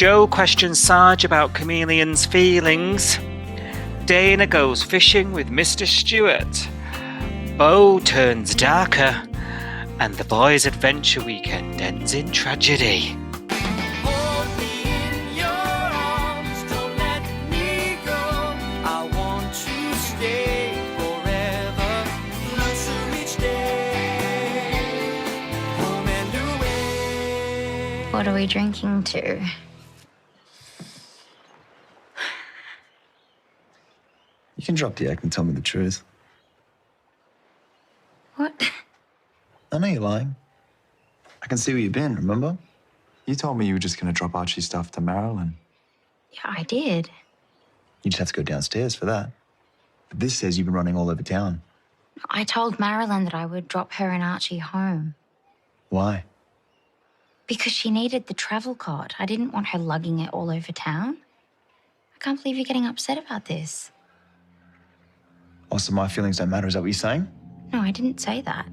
Joe questions Sarge about Chameleon's feelings. Dana goes fishing with Mr. Stewart. Beau turns darker. And the boys' adventure weekend ends in tragedy. What are we drinking to? You can drop the act and tell me the truth. What? I know you're lying. I can see where you've been, remember? You told me you were just going to drop Archie's stuff to Marilyn. Yeah, I did. You just have to go downstairs for that. But this says you've been running all over town. I told Marilyn that I would drop her and Archie home. Why? Because she needed the travel card. I didn't want her lugging it all over town. I can't believe you're getting upset about this. Oh, so my feelings don't matter, is that what you're saying? No, I didn't say that.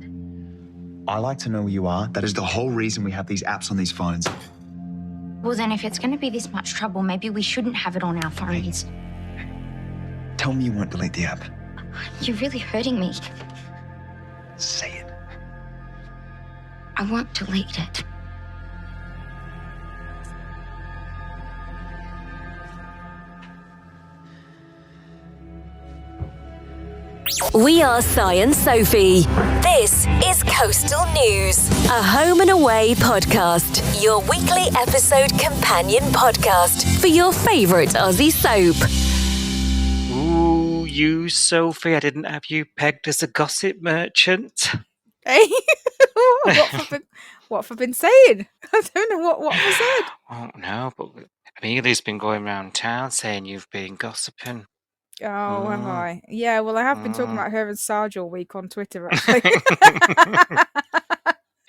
I like to know where you are. That is the whole reason we have these apps on these phones. Well, then if it's going to be this much trouble, maybe we shouldn't have it on our phones. Tell me you won't delete the app. You're really hurting me. Say it. I won't delete it. We are Si and Sophie. This is Coastal News, a home and away podcast, your weekly episode companion podcast for your favourite Aussie soap. Ooh, you, Sophie, I didn't have you pegged as a gossip merchant. Hey, what have I been saying? I don't know what have I said. Oh, no, but Amelia's been going around town saying you've been gossiping. Oh, have I? Yeah, well, I have been talking about her and Sarge all week on Twitter, actually.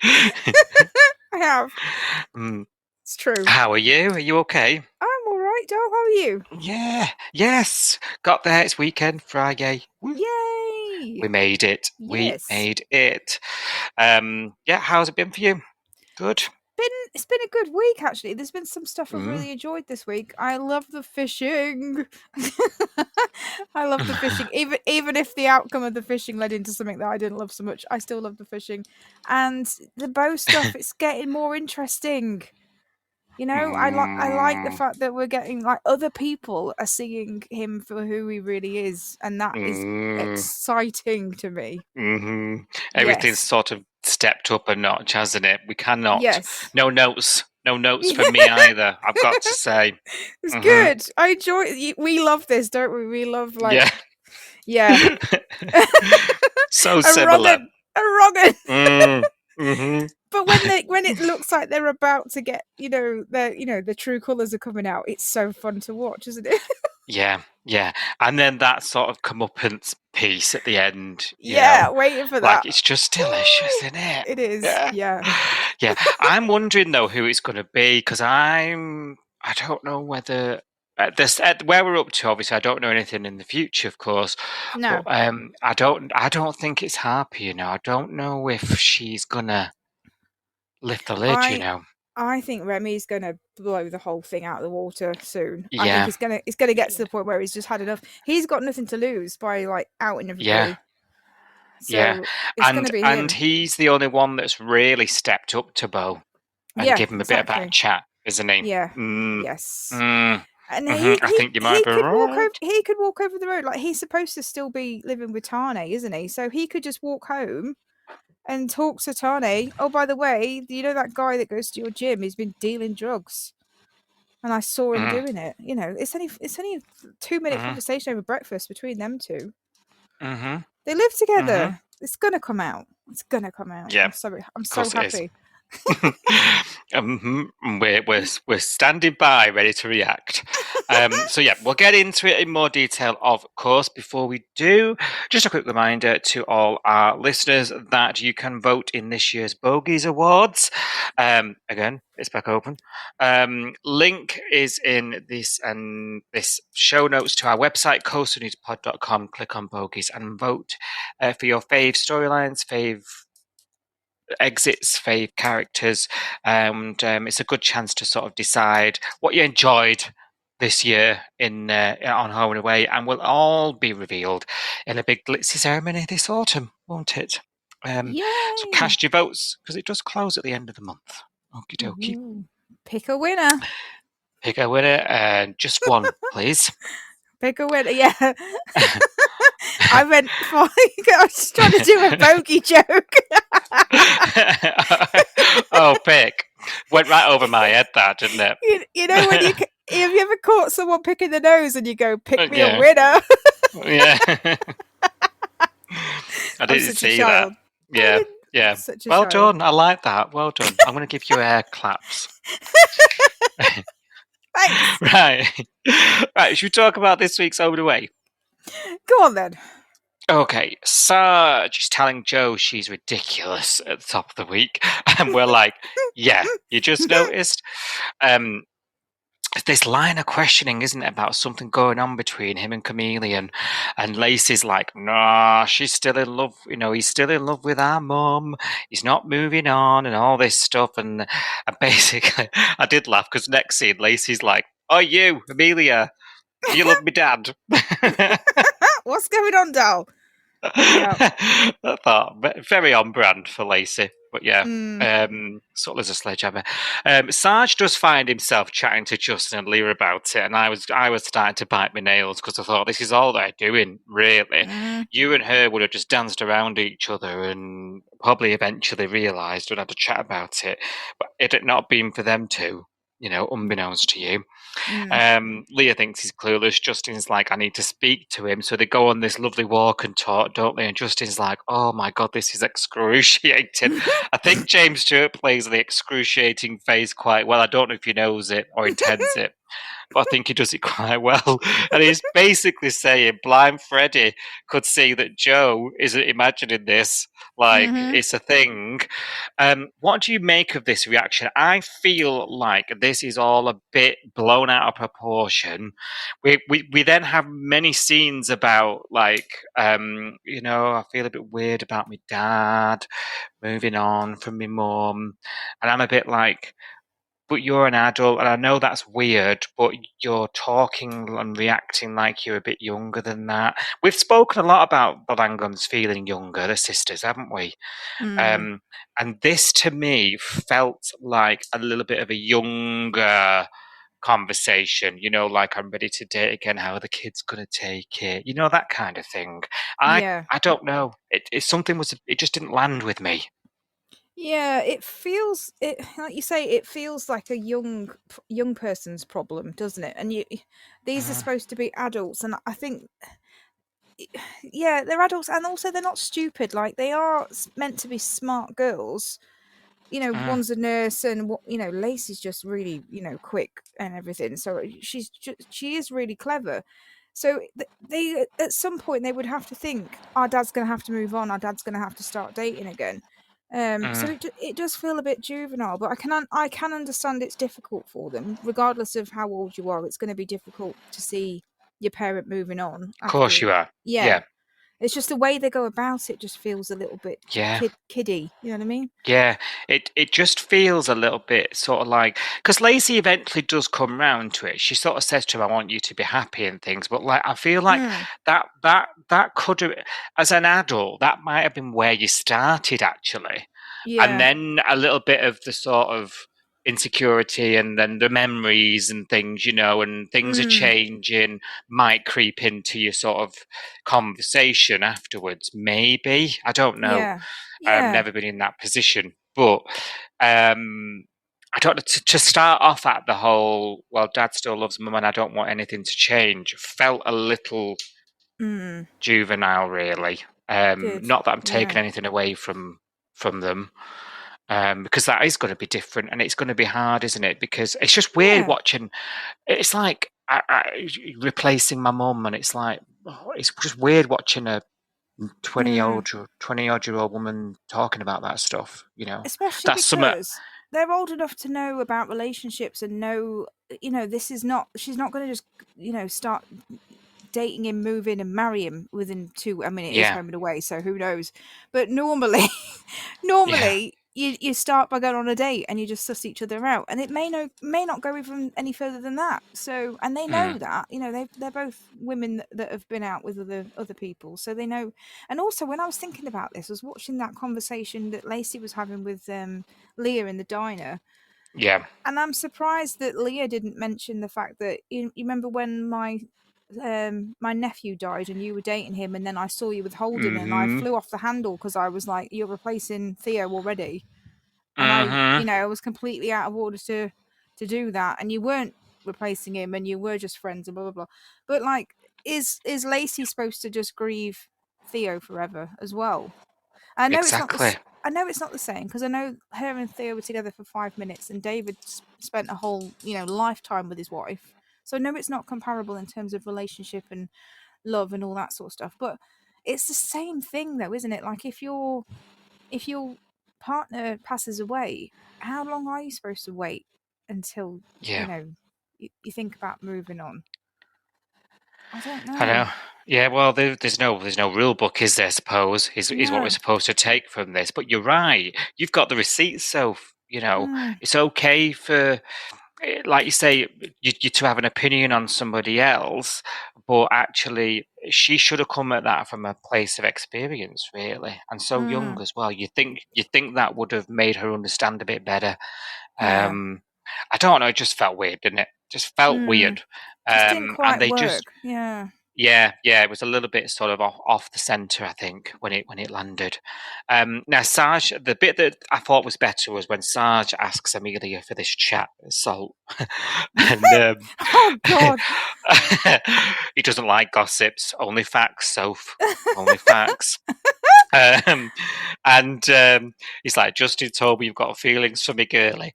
I have. It's true. How are you? Are you okay? I'm all right, doll. How are you? Yeah. Yes. Got there. It's weekend, Friday. Woo. Yay! We made it. Yes. We made it. Yeah, how's it been for you? Good. It's been a good week, actually. There's been some stuff I've really enjoyed this week. I love the fishing. I love the fishing. Even if the outcome of the fishing led into something that I didn't love so much, I still love the fishing. And the Beau stuff, it's getting more interesting. You know, I like the fact that we're getting, like, other people are seeing him for who he really is, and that is exciting to me. Everything's sort of stepped up a notch, hasn't it? We cannot. Yes. No notes for me either, I've got to say. It's good. I enjoy it. We love this, don't we? We love, like... Yeah. So similar. A wrong. But when it looks like they're about to get, the true colours are coming out, it's so fun to watch, isn't it? Yeah. And then that sort of comeuppance piece at the end. Waiting for that. Like, it's just delicious, isn't it? It is, yeah. I'm wondering, though, who it's going to be, because I don't know whether... where we're up to, obviously, I don't know anything in the future, of course. No. But, I don't think it's Harper, I don't know if she's going to lift the lid, I think Remy's going to blow the whole thing out of the water soon. Yeah. I think it's going to get to the point where he's just had enough. He's got nothing to lose by, like, outing everybody. Yeah. So and he's the only one that's really stepped up to Beau and give him a bit of that chat, isn't he? Yeah. Yes. And I think you might be right. He could walk over the road. Like, he's supposed to still be living with Tane, isn't he? So he could just walk home and talk to Tane. Oh, by the way, you know that guy that goes to your gym? He's been dealing drugs, and I saw him doing it. It's only a 2-minute conversation over breakfast between them two. They live together. It's gonna come out. Yeah, I'm so happy. We're standing by, ready to react. So we'll get into it in more detail, of course. Before we do, just a quick reminder to all our listeners that you can vote in this year's Bogies Awards. Again, it's back open. Link is in this show notes to our website, coastalnewspod.com. Click on Bogies and vote for your fave storylines, fave exits fave characters, and it's a good chance to sort of decide what you enjoyed this year on Home and Away, and will all be revealed in a big glitzy ceremony this autumn, won't it? So Yay! cast your votes, because it does close at the end of the month. Okie dokie. Ooh. Pick a winner. Pick a winner, and just one, please. Pick a winner, yeah. I went for. I was just trying to do a bogey joke. Oh, pick. Went right over my head, that, didn't it? You know when have you ever caught someone picking the nose and you go, "Pick me Yeah. a winner"? Yeah. I I'm didn't such a see that. child. Yeah, yeah. Such a Well child. done. I like that. Well done. I'm going to give you air claps. Thanks. Right. Right. Should we talk about this week's Home and Away? Go on then. Okay. Sarge is telling Joe she's ridiculous at the top of the week. And we're like, yeah, you just noticed? This line of questioning, isn't it, about something going on between him and Chameleon, and Lacey's like, nah, she's still in love, he's still in love with our mum, he's not moving on, and all this stuff, and basically, I did laugh, because next scene, Lacey's like, oh, you, Amelia, do you love me dad? What's going on, doll? Yeah. I thought, very on brand for Lacey. But yeah, sort of as a sledgehammer. Sarge does find himself chatting to Justin and Leah about it, and I was starting to bite my nails, because I thought, this is all they're doing, really. You and her would have just danced around each other and probably eventually realised and had a chat about it. But it had not been for them two, unbeknownst to you. Leah thinks he's clueless. Justin's like, I need to speak to him. So they go on this lovely walk and talk, don't they? And Justin's like, oh my God, this is excruciating. I think James Stewart plays the excruciating face quite well. I don't know if he knows it or intends it, but I think he does it quite well. And he's basically saying blind Freddie could see that Joe isn't imagining this, like it's a thing. What do you make of this reaction? I feel like this is all a bit blown out of proportion. We then have many scenes about, like, I feel a bit weird about my dad, moving on from my mum, and I'm a bit like, but you're an adult, and I know that's weird, but you're talking and reacting like you're a bit younger than that. We've spoken a lot about the Langhams feeling younger, the sisters, haven't we? And this, to me, felt like a little bit of a younger conversation, like, I'm ready to date again, how are the kids going to take it? That kind of thing. I don't know. It just didn't land with me. Yeah, it feels like you say, it feels like a young person's problem, doesn't it? And these are supposed to be adults, and I think, yeah, they're adults, and also they're not stupid. Like, they are meant to be smart girls. One's a nurse, and Lacey's just really quick and everything. So she is really clever. So they at some point they would have to think, our dad's going to have to move on. Our dad's going to have to start dating again. So it does feel a bit juvenile, but I can understand it's difficult for them, regardless of how old you are. It's going to be difficult to see your parent moving on. Of course you are. Yeah. It's just the way they go about it just feels a little bit kiddie. You know what I mean? Yeah, it just feels a little bit sort of like, because Lacey eventually does come round to it. She sort of says to him, I want you to be happy and things. But, like, I feel like that could have, as an adult, that might have been where you started, actually. Yeah. And then a little bit of the sort of insecurity, and then the memories and things, and things are changing, might creep into your sort of conversation afterwards. Maybe, I don't know. Yeah. I've never been in that position, but I don't know, to start off at the whole, well, dad still loves mum and I don't want anything to change, felt a little juvenile, really. Not that I'm taking anything away from them. Because that is going to be different, and it's going to be hard, isn't it? Because it's just weird watching. It's like replacing my mum, and it's like, it's just weird watching a 20-odd-year-old woman talking about that stuff. Especially that's because they're old enough to know about relationships and know, this is not. She's not going to just, start dating him, move in, and marry him within 2. I mean, it is Home and Away, so who knows? But normally, Normally, you start by going on a date and you just suss each other out, and it may not go even any further than that. So, and they know that, they're both women that have been out with other people, so they know. And also, when I was thinking about this, I was watching that conversation that Lacey was having with Leah in the diner. Yeah. And I'm surprised that Leah didn't mention the fact that you remember when my nephew died and you were dating him, and then I saw you with Holden and I flew off the handle because I was like, you're replacing Theo already. And I was completely out of order to do that, and you weren't replacing him and you were just friends and blah blah blah. But like, is Lacey supposed to just grieve Theo forever as well? I know Exactly. I know it's not the same, because I know her and Theo were together for 5 minutes, and David spent a whole lifetime with his wife. So I know it's not comparable in terms of relationship and love and all that sort of stuff. But it's the same thing, though, isn't it? Like, if your partner passes away, how long are you supposed to wait until you think about moving on? I don't know. I know. Yeah, well, there's no rule book, is there? I suppose is what we're supposed to take from this. But you're right. You've got the receipts, so it's okay for, like you say, you to have an opinion on somebody else, but actually, she should have come at that from a place of experience, really, and so young as well. You think that would have made her understand a bit better. Yeah. I don't know. It just felt weird, didn't it? Just felt weird. Just didn't quite and they work. Yeah, it was a little bit sort of off the center, I think, when it landed. Now, Sarge, the bit that I thought was better was when Sarge asks Amelia for this chat, Salt, and oh God, he doesn't like gossips, only facts, Soph, only facts. And he's like, Justin told me you've got feelings for me, girly,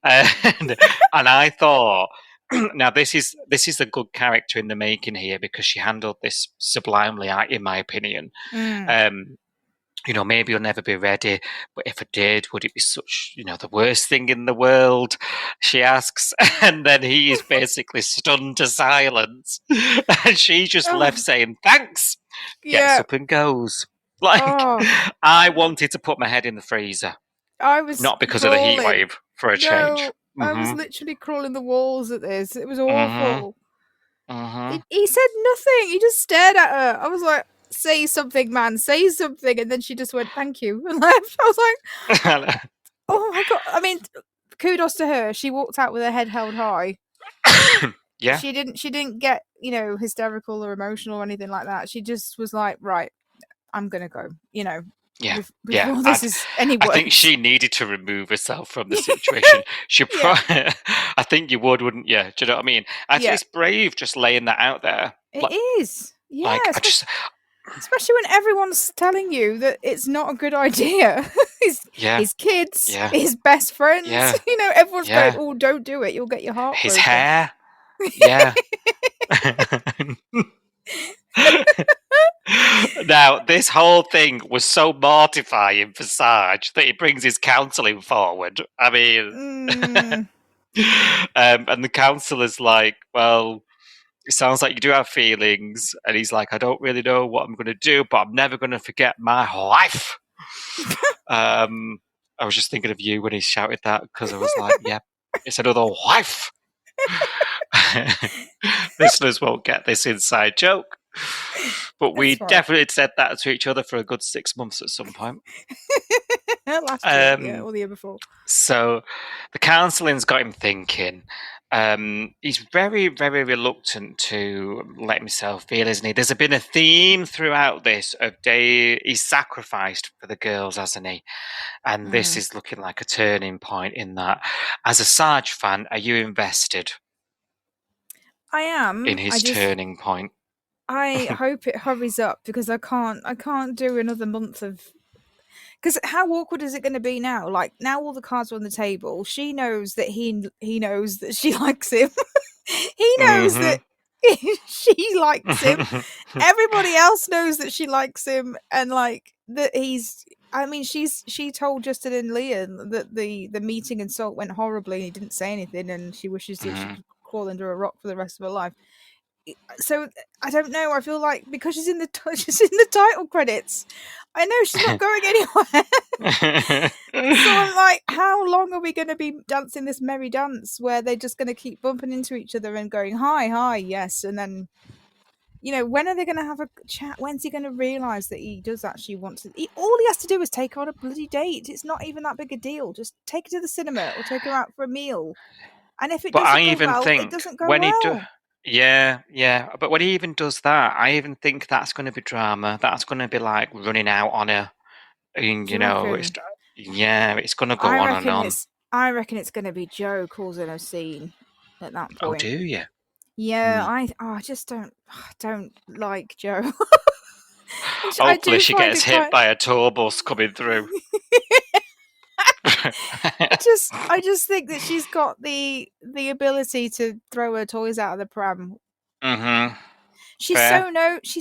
and I thought. Now this is a good character in the making here, because she handled this sublimely, in my opinion. Maybe you'll never be ready, but if I did, would it be such, the worst thing in the world? She asks, and then he is basically stunned to silence, and she just left saying thanks, gets up and goes. Like, I wanted to put my head in the freezer. I was not because of the heat wave, for a change. I was literally crawling the walls at this. It was awful. He said nothing. He just stared at her. I was like, say something, man. Say something. And then she just went, thank you, and left. I was like, oh my God. I mean, kudos to her. She walked out with her head held high. Yeah. She didn't get, hysterical or emotional or anything like that. She just was like, right, I'm going to go, before this is any worse. I think she needed to remove herself from the situation. She I think you would, wouldn't you? Do you know what I mean? I think it's brave just laying that out there. It is. Yeah. Especially when everyone's telling you that it's not a good idea. His kids, his best friends, everyone's going, oh, don't do it. You'll get your heart broken. His hair. Yeah. Now, this whole thing was so mortifying for Sarge that he brings his counselling forward. I mean, and the counsellor's like, well, it sounds like you do have feelings. And he's like, I don't really know what I'm going to do, but I'm never going to forget my life. I was just thinking of you when he shouted that, because I was like, yeah, it's another wife. Listeners won't get this inside joke. But we definitely said that to each other for a good 6 months at some point. Last year, or the year before. So the counselling's got him thinking. He's very, very reluctant to let himself feel, isn't he? There's been a theme throughout this of he's sacrificed for the girls, hasn't he? And this is looking like a turning point in that. As a Sarge fan, are you invested? I am. In his turning point. I hope it hurries up, because I can't do another month of. Because how awkward is it going to be now? Like, now all the cards are on the table. She knows that he knows that she likes him. He knows that she likes him. Everybody else knows that she likes him, and like that he's. I mean, she told Justin and Leah that the meeting in Salt went horribly. And he didn't say anything, and she wishes that she could crawl under a rock for the rest of her life. so I don't know. I feel like because she's in the title credits, I know she's not going anywhere. So I'm like, how long are we going to be dancing this merry dance where they're just going to keep bumping into each other and going hi, yes, and then when are they going to have a chat? When's he going to realise that he does actually want to? All he has to do is take her on a bloody date. It's not even that big a deal. Just take her to the cinema or take her out for a meal. And if it But I doesn't go even well, think it doesn't go when he well. yeah. But when he even does that, I even think that's going to be drama. That's going to be like running out on her. And, Do you reckon? it's going to go on and on. I reckon it's going to be Joe causing a scene at that Oh, point. do you? Yeah, I just don't like Joe. Hopefully she gets hit by a tour bus coming through. I just think that she's got the ability to throw her toys out of the pram. Mm-hmm. She's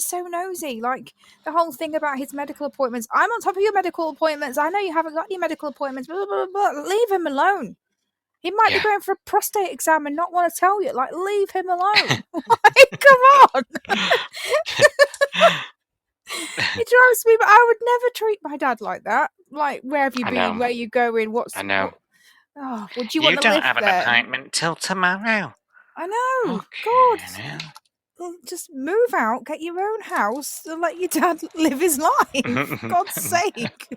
so nosy. Like the whole thing about his medical appointments. I'm on top of your medical appointments. I know you haven't got any medical appointments. Blah, blah, blah, blah. Leave him alone. He might be going for a prostate exam and not want to tell you. Like, leave him alone. Like, come on. It drives me, but I would never treat my dad like that. Like, where have you been? Where are you going? I know. Would you want to live there? You don't have an appointment till tomorrow. I know. Okay, God. Just move out, get your own house, and let your dad live his life. For God's sake.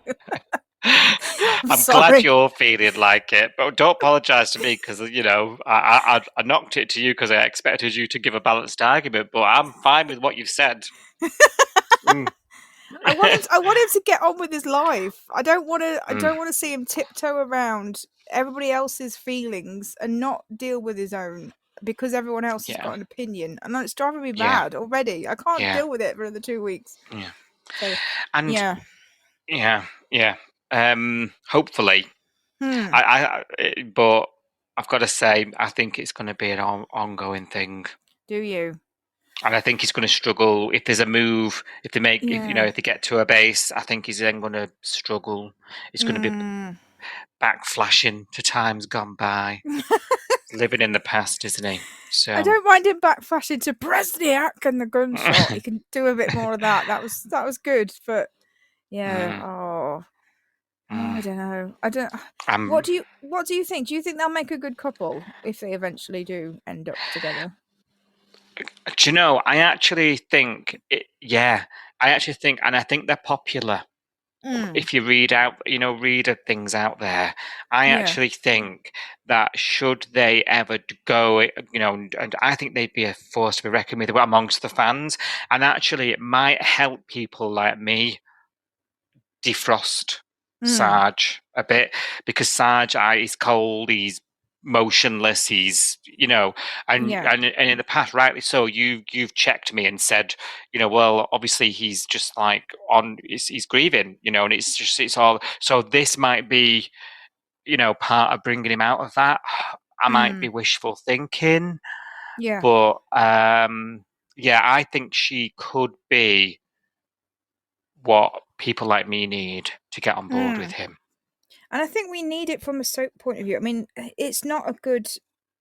I'm glad you're feeling like it, but don't apologise to me because I knocked it to you because I expected you to give a balanced argument. But I'm fine with what you've said. I want him to get on with his life. I don't want to see him tiptoe around everybody else's feelings and not deal with his own because everyone else has got an opinion, and it's driving me mad already. I can't deal with it for another 2 weeks. Yeah, so, and yeah. Hopefully, but I've got to say, I think it's going to be an ongoing thing. Do you? And I think he's going to struggle if there's a move. If they get to a base, I think he's then going to struggle. He's going to be back flashing to times gone by, living in the past, isn't he? So I don't mind him back flashing to Bresniak and the gunshot. He can do a bit more of that. That was good, but I don't know. What do you think? Do you think they'll make a good couple if they eventually do end up together? Do you know? I actually think I think they're popular. If you read things out there, I actually think that should they ever go, and I think they'd be a force to be reckoned with amongst the fans, and actually it might help people like me defrost Sarge a bit, because Sarge, he's cold, he's motionless, he's and in the past, rightly so, you've checked me and said, well, obviously he's just like he's grieving, and it's all, so this might be part of bringing him out of that. I might be wishful thinking, but I think she could be what people like me need to get on board with him. And I think we need it from a soap point of view. I mean, it's not a good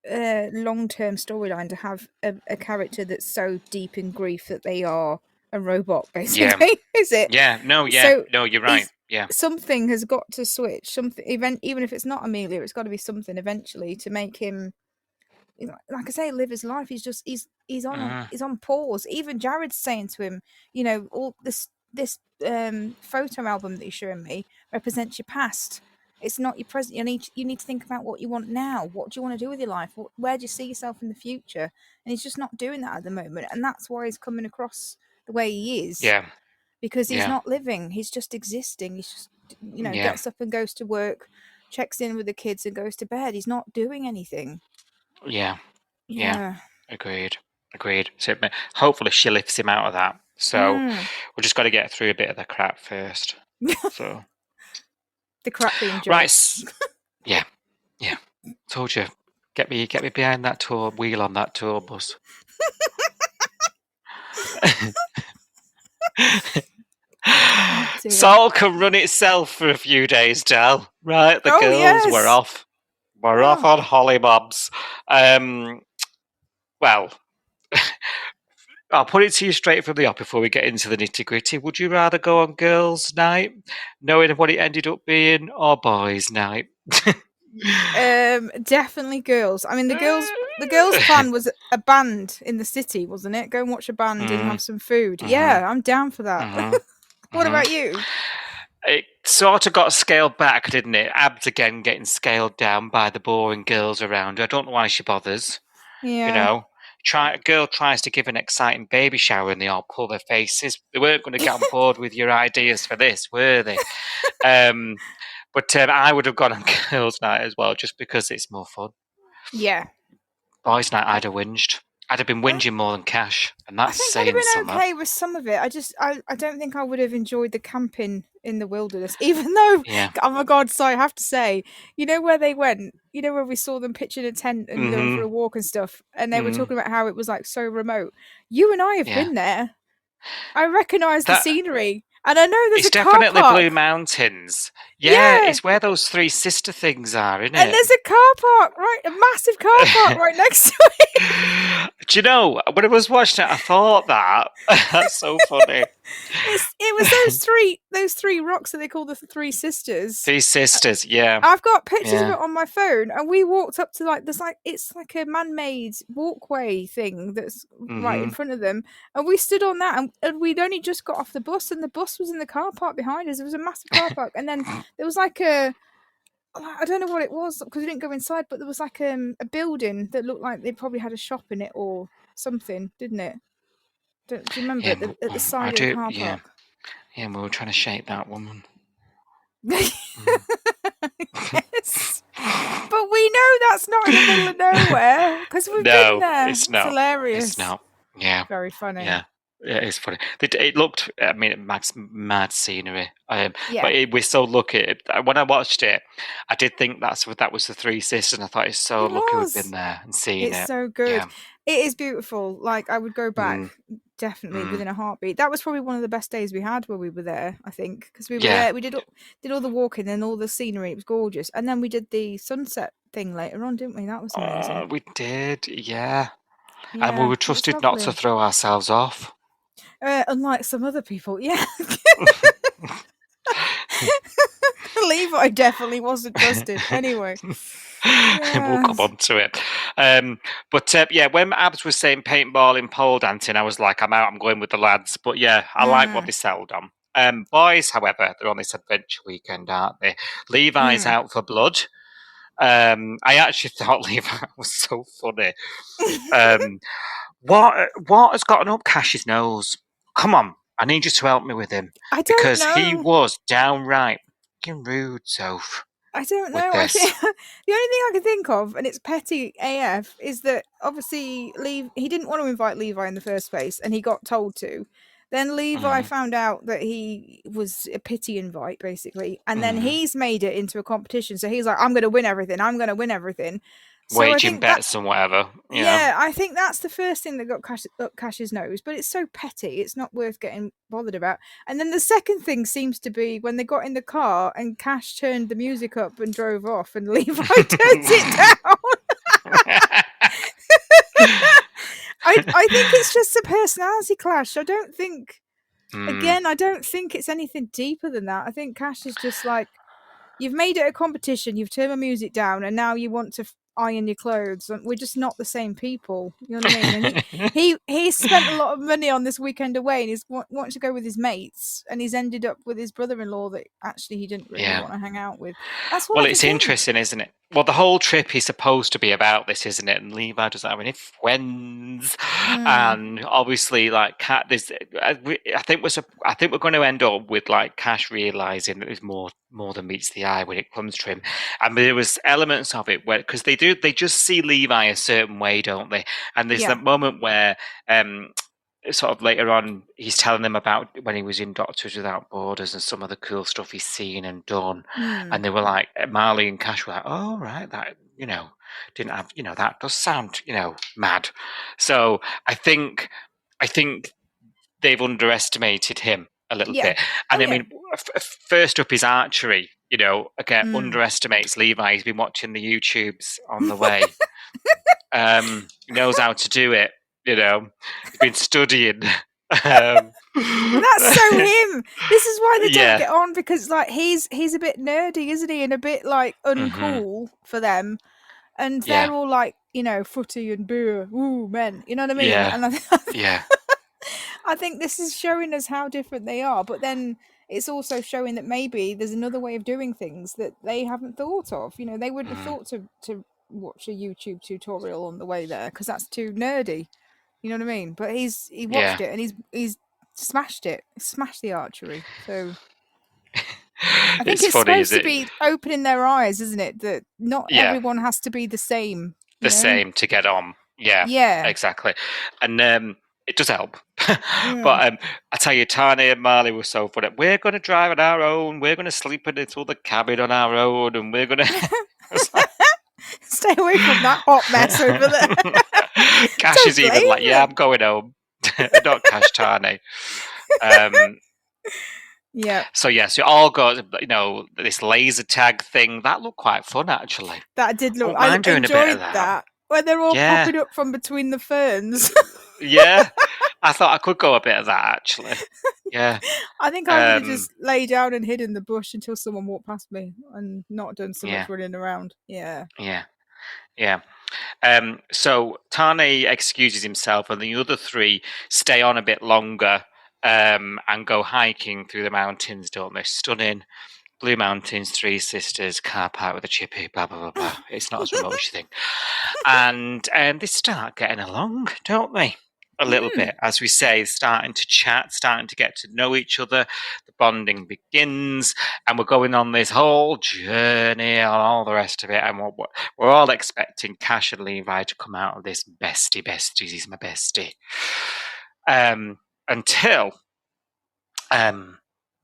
long-term storyline to have a character that's so deep in grief that they are a robot, basically, is it? Yeah, no, you're right. Yeah, something has got to switch. Something, even if it's not Amelia, it's got to be something eventually to make him, like I say, live his life. He's on pause. Even Jared's saying to him, all this photo album that you're showing me represents your past. It's not your present. You need to think about what you want now. What do you want to do with your life? Where do you see yourself in the future? And he's just not doing that at the moment, and that's why he's coming across the way he is. Yeah, because he's not living. He's just existing. He's just gets up and goes to work, checks in with the kids, and goes to bed. He's not doing anything. Yeah. Agreed. So hopefully she lifts him out of that. So we've just got to get through a bit of the crap first. So the crap being Joe. Right. Yeah. Told you. Get me behind that wheel on that tour bus. Sol can run itself for a few days, Del. Right, the girls were off. We're off on hollybobs. Well, I'll put it to you straight from the off before we get into the nitty gritty. Would you rather go on girls' night, knowing what it ended up being, or boys' night? Definitely girls. I mean, the girls' plan was a band in the city, wasn't it? Go and watch a band and have some food. Yeah, I'm down for that. What about you? It sort of got scaled back, didn't it? Abs again getting scaled down by the boring girls around her. I don't know why she bothers. Yeah. You know, a girl tries to give an exciting baby shower and they all pull their faces. They weren't going to get on board with your ideas for this, were they? But I would have gone on girls' night as well, just because it's more fun. Yeah. Boys' night, I'd have whinged. I'd have been whinging more than Cash, and that's saying I think I'd have been something. okay with some of it. I don't think I would have enjoyed the camping in the wilderness, even though, oh my God, so I have to say, you know where they went? You know where we saw them pitching a tent and going for a walk and stuff, and they were talking about how it was like so remote. You and I have been there. I recognise the scenery. And I know there's a car park. It's definitely Blue Mountains. Yeah, it's where those three sister things are, isn't it? And there's a car park, right? A massive car park right next to it. Do you know, when I was watching it, I thought that. That's so funny. It was those three rocks that they call the Three Sisters. Three Sisters, yeah. I've got pictures of it on my phone, and we walked up to it's like a man-made walkway thing that's right in front of them, and we stood on that, and we'd only just got off the bus, and the bus was in the car park behind us. It was a massive car park, and then there was like I don't know what it was because we didn't go inside, but there was like a building that looked like they probably had a shop in it or something, didn't it? Do you remember at the side of the car park? Yeah, we were trying to shake that woman. Yes. But we know that's not in the middle of nowhere because we've been there. It's not. Hilarious. It's not. Yeah. Very funny. Yeah. Yeah, it's funny. It looked, I mean, mad scenery. But we're so lucky. When I watched it, I did think that was the Three Sisters, and I thought it's so lucky we've been there and seen it. It's so good. Yeah. It is beautiful. Like, I would go back definitely within a heartbeat. That was probably one of the best days we had where we were there, I think, because we were there. We did all the walking and all the scenery. It was gorgeous. And then we did the sunset thing later on, didn't we? That was amazing. We did, yeah. And we were trusted not to throw ourselves off. Unlike some other people, yeah. Levi definitely wasn't trusted. Anyway. We'll come on to it. But when Abs was saying paintballing, pole dancing, I was like, I'm out, I'm going with the lads. But yeah, I like what they settled on. Boys, however, they're on this adventure weekend, aren't they? Levi's out for blood. I actually thought Levi was so funny. What has gotten up Cash's nose? Come on, I need you to help me with him. I don't know. Because he was downright fucking rude, Soph. I don't know. The only thing I can think of, and it's petty AF, is that obviously he didn't want to invite Levi in the first place, and he got told to. Then Levi found out that he was a pity invite, basically, and then he's made it into a competition. So he's like, I'm going to win everything. I'm going to win everything. So waging bets and whatever. Yeah, I think that's the first thing that got up Cash's nose, but it's so petty, it's not worth getting bothered about. And then the second thing seems to be when they got in the car and Cash turned the music up and drove off, and Levi turns it down. I think it's just a personality clash. I don't think, I don't think it's anything deeper than that. I think Cash is just like, you've made it a competition, you've turned my music down, and now you want to iron your clothes. We're just not the same people. You know what I mean? And he spent a lot of money on this weekend away, and he's wanting to go with his mates, and he's ended up with his brother-in-law that actually he didn't really want to hang out with. That's what it's interesting, isn't it? Well, the whole trip is supposed to be about this, isn't it? And Levi doesn't have any friends, and obviously, like Cat, I think we're going to end up with like Cash realizing that there's more than meets the eye when it comes to him. And there was elements of it where, because they just see Levi a certain way, don't they? And there's that moment where sort of later on, he's telling them about when he was in Doctors Without Borders and some of the cool stuff he's seen and done. And they were like, Marley and Cash were like, oh, right, that, didn't have, that does sound, mad. So I think they've underestimated him a little bit. And I mean, first up is archery, again, underestimates Levi. He's been watching the YouTubes on the way. He knows how to do it. He's been studying. Well, that's so him. This is why they Yeah. don't get on, because like he's a bit nerdy, isn't he, and a bit like uncool for them, and they're all like footy and beer, ooh men, you know what I mean? Yeah. And Yeah. I think this is showing us how different they are, but then it's also showing that maybe there's another way of doing things that they haven't thought of. They wouldn't have thought to watch a YouTube tutorial on the way there because that's too nerdy. You know what I mean? But he watched it and he's smashed it. Smashed the archery. So I think it's funny, supposed to be opening their eyes, isn't it? That not everyone has to be the same. The same to get on. Yeah. Exactly. And it does help. But I tell you, Tanya and Marley were so funny. We're going to drive on our own. We're going to sleep in this other cabin on our own, and we're going to stay away from that hot mess over there. Cash is even like, yeah, I'm going home. Not Cash, Tanya. Yeah. So you all got this laser tag thing that looked quite fun actually. That did look. I enjoyed that when they're all popping up from between the ferns. Yeah, I thought I could go a bit of that actually. Yeah, I think I would have just lay down and hid in the bush until someone walked past me and not done so much running around. Yeah. So Tane excuses himself, and the other three stay on a bit longer and go hiking through the mountains, don't they? Stunning Blue Mountains, Three Sisters, car park with a chippy, blah, blah, blah, blah. It's not as remote as you think. And they start getting along, don't they? A little bit, as we say, starting to chat, starting to get to know each other. The bonding begins, and we're going on this whole journey and all the rest of it. And we're all expecting Cash and Levi to come out of this besties. He's my bestie. Until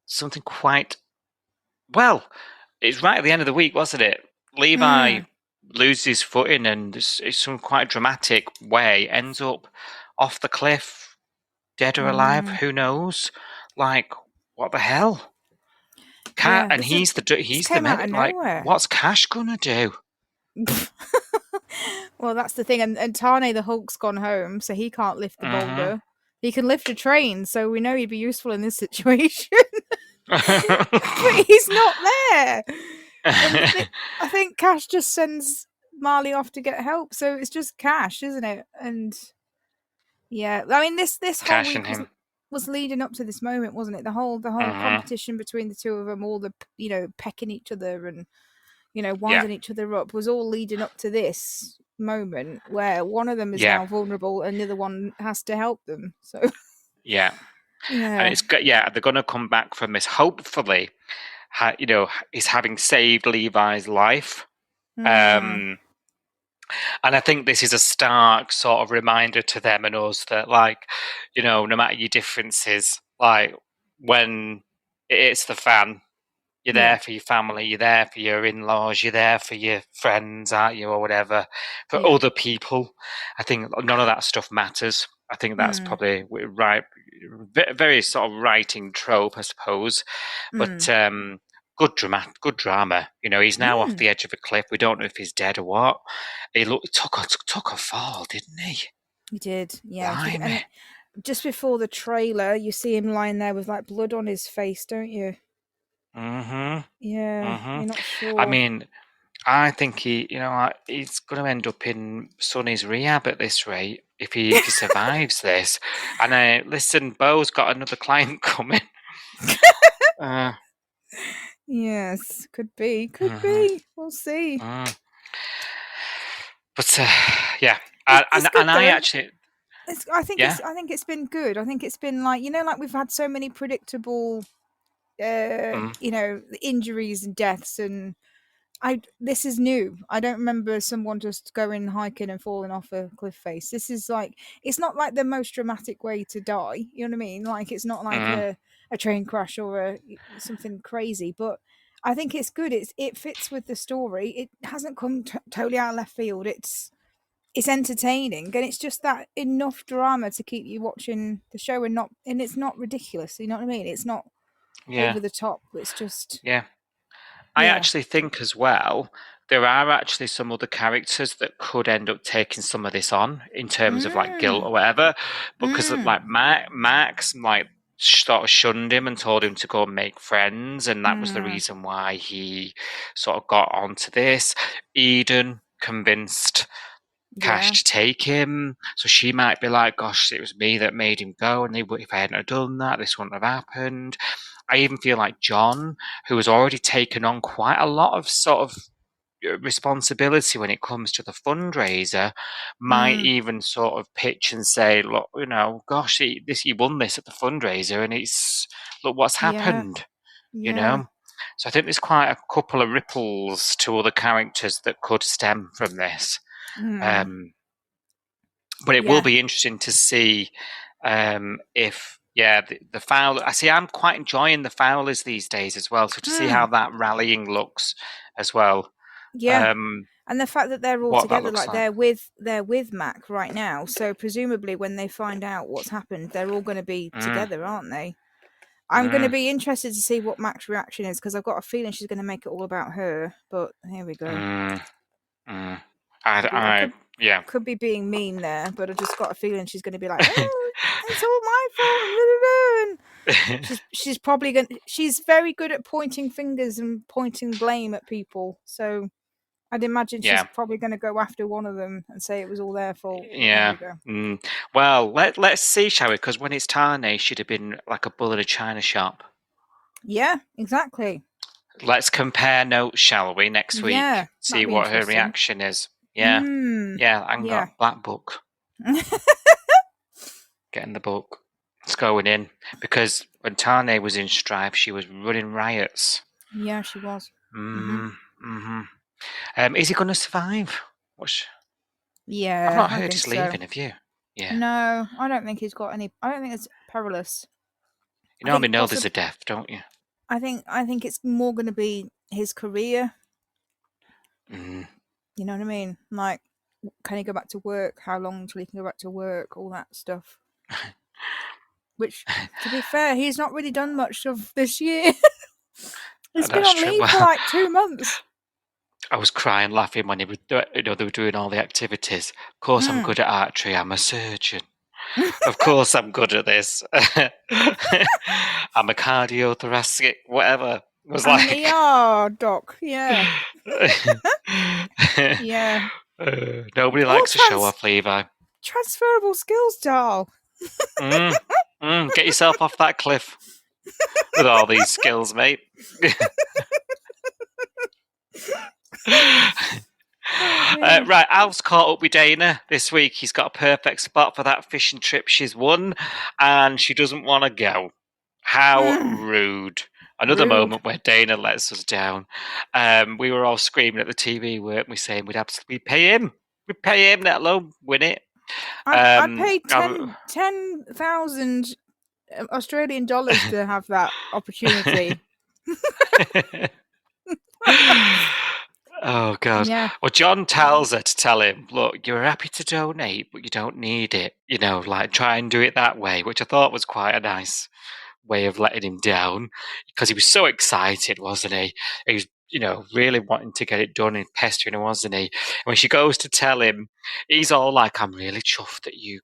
something quite it's right at the end of the week, wasn't it? Levi loses his footing and it's some quite dramatic way ends up off the cliff, dead or alive, who knows? Like, what the hell? And he's the man. Like, what's Cash gonna do? Well, that's the thing. And Tane the Hulk's gone home, so he can't lift the boulder. He can lift a train, so we know he'd be useful in this situation. But he's not there. I think Cash just sends Marley off to get help, so it's just Cash, isn't it? And yeah, I mean this whole week was leading up to this moment, wasn't it? The whole competition between the two of them, all the pecking each other and winding each other up, was all leading up to this moment where one of them is now vulnerable and the other one has to help them. So and it's they're going to come back from this hopefully is having saved Levi's life. And I think this is a stark sort of reminder to them and us that, like, no matter your differences, like, when it's the fan, you're there for your family, you're there for your in-laws, you're there for your friends, aren't you, or whatever, for other people. I think none of that stuff matters. I think that's probably right, very sort of writing trope, I suppose. But good drama. He's now off the edge of a cliff. We don't know if he's dead or what. He took a fall, didn't he? He did, yeah. And just before the trailer, you see him lying there with like blood on his face, don't you? Yeah, you're not sure. I mean, I think he's going to end up in Sonny's rehab at this rate if he survives this. And listen, Beau's got another client coming. Yes, could be. We'll see. But I actually. I think it's been good. I think it's been like like we've had so many predictable, injuries and deaths, and this is new. I don't remember someone just going hiking and falling off a cliff face. This is like, it's not like the most dramatic way to die. You know what I mean? Like, it's not like a train crash or something crazy. But I think it's good. It fits with the story. It hasn't come totally out of left field. It's entertaining, and it's just that enough drama to keep you watching the show, and it's not ridiculous. You know what I mean? It's not over the top. It's just I actually think as well there are actually some other characters that could end up taking some of this on in terms of like guilt or whatever, because like Max like sort of shunned him and told him to go and make friends, and that was the reason why he sort of got onto this. Eden convinced Cash to take him, so she might be like, gosh, it was me that made him go, and if I hadn't have done that, this wouldn't have happened. I even feel like John, who has already taken on quite a lot of sort of responsibility when it comes to the fundraiser, might even sort of pitch and say, look, you know, gosh, he won this at the fundraiser, and it's, look what's happened, you know. So I think there's quite a couple of ripples to other characters that could stem from this. But it will be interesting to see if the Fowler. I see. I'm quite enjoying the Fowlers these days as well. So to see how that rallying looks as well. Yeah, and the fact that they're all together, like they're with Mac right now. So presumably, when they find out what's happened, they're all going to be together, aren't they? I'm going to be interested to see what Mac's reaction is, because I've got a feeling she's going to make it all about her. But here we go. Could be being mean there, but I just got a feeling she's going to be like, "Oh, it's all my fault." And she's probably going. She's very good at pointing fingers and pointing blame at people. So I'd imagine she's probably going to go after one of them and say it was all their fault. Yeah. Well, let's see, shall we? Because when it's Tane, she'd have been like a bull in a china shop. Yeah, exactly. Let's compare notes, shall we, next week? Yeah, see what her reaction is. Yeah. I got Black Book. Getting the book. It's going in. Because when Tane was in Strife, she was running riots. Yeah, she was. Is he going to survive? Yeah. I've not heard he's leaving, have you? Yeah. No, I don't think he's got any. I don't think it's perilous. You normally know there's a death, don't you? I think it's more going to be his career. You know what I mean? Like, can he go back to work? How long until he can go back to work? All that stuff. Which, to be fair, he's not really done much of this year. He's been on leave for like 2 months. I was crying, laughing when they were doing all the activities. Of course, I'm good at archery. I'm a surgeon. Of course, I'm good at this. I'm a cardiothoracic, whatever. It was like, yeah, doc. Yeah. Yeah. Nobody likes to show off, Levi. Transferable skills, doll. Get yourself off that cliff with all these skills, mate. Right, Alf's caught up with Dana this week. He's got a perfect spot for that fishing trip she's won, and she doesn't want to go. How rude. Another moment where Dana lets us down. We were all screaming at the TV, weren't we, saying we'd absolutely pay him. We'd pay him, let alone win it. I paid 10,000 Australian dollars to have that opportunity. Oh, God. Yeah. Well, John tells her to tell him, look, you're happy to donate, but you don't need it. You know, like, try and do it that way, which I thought was quite a nice way of letting him down, because he was so excited, wasn't he? He was, you know, really wanting to get it done and pestering him, wasn't he? When she goes to tell him, he's all like, I'm really chuffed that you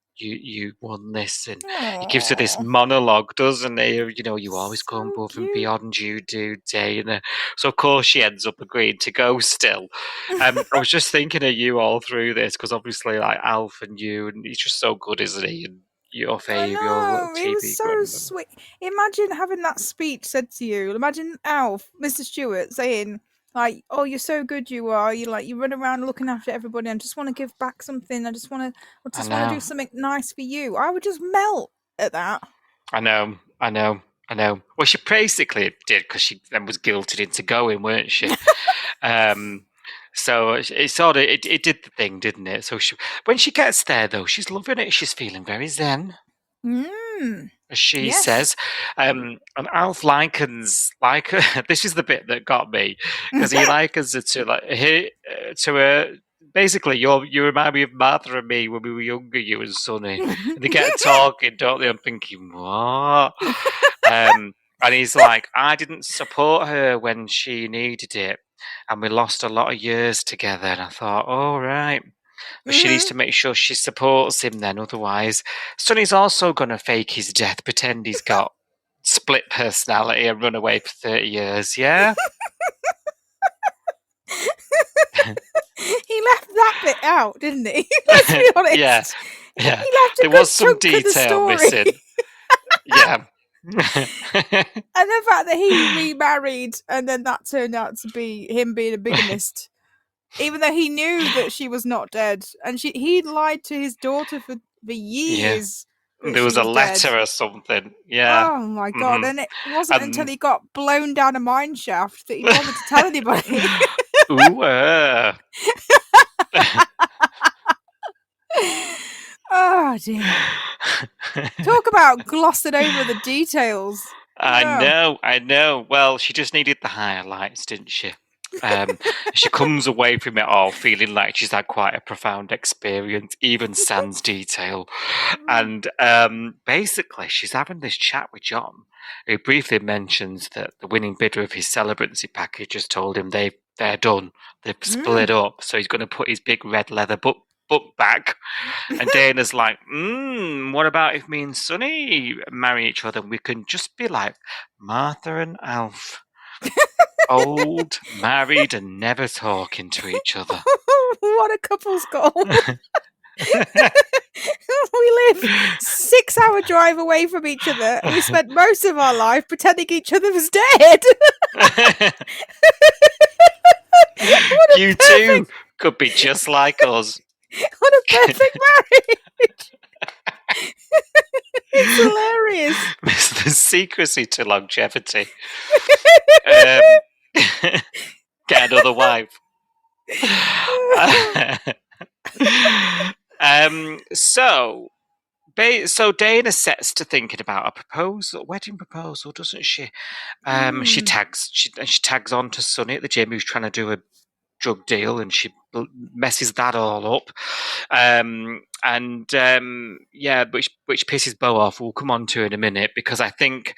won this, and he gives her this monologue, doesn't he? You know, you always go above and beyond, you do, Dana. So of course she ends up agreeing to go still. I was just thinking of you all through this, because obviously like Alf and you, and he's just so good, isn't he? And your fave, your little TV. It was so sweet. Imagine having that speech said to you. Imagine Alf, Mr. Stewart, saying, like, "Oh, you're so good, you are. You run around looking after everybody. I just want to give back something. I just want to do something nice for you." I would just melt at that. I know. Well, she basically did, because she then was guilted into going, weren't she? So it sort of it did the thing, didn't it? So when she gets there, though, she's loving it. She's feeling very zen, as she says. And Alf likens this is the bit that got me, because he likens it to her. Basically, you remind me of Martha and me when we were younger, you and Sonny. And they get talking, don't they? I'm thinking, what? And he's like, I didn't support her when she needed it. and we lost a lot of years together. And I thought, all right. But she needs to make sure she supports him then, otherwise Sonny's also going to fake his death, pretend he's got split personality and run away for 30 years, yeah? He left that bit out, didn't he? Let's be honest. Yeah. He left a There good was some chunk of the detail story. missing. Yeah. And the fact that he remarried and then that turned out to be him being a bigamist. Even though he knew that she was not dead. And he lied to his daughter for years. That There was she a letter dead. or something. Yeah. Oh my god. And it wasn't until And- he got blown down a mine shaft that he bothered to tell anybody. Ooh, Oh dear. Talk about glossing over the details. I know. Well, she just needed the highlights, didn't she? She comes away from it all feeling like she's had quite a profound experience, even sans detail. And basically, she's having this chat with John, who briefly mentions that the winning bidder of his celebrancy package has told him they're done. They've split up, so he's going to put his big red leather book back. And Dana's like, what about if me and Sonny marry each other? We can just be like Martha and Alf. Old, married, and never talking to each other. What a couple's goal. We live 6-hour drive away from each other. We spent most of our life pretending each other was dead. You too could be just like us. What a perfect marriage. It's hilarious. It's the secrecy to longevity. Get another wife. So Dana sets to thinking about a wedding proposal, doesn't she? She tags on to Sonny at the gym, who's trying to do a drug deal, and she messes that all up. Which pisses Beau off. We'll come on to in a minute, because I think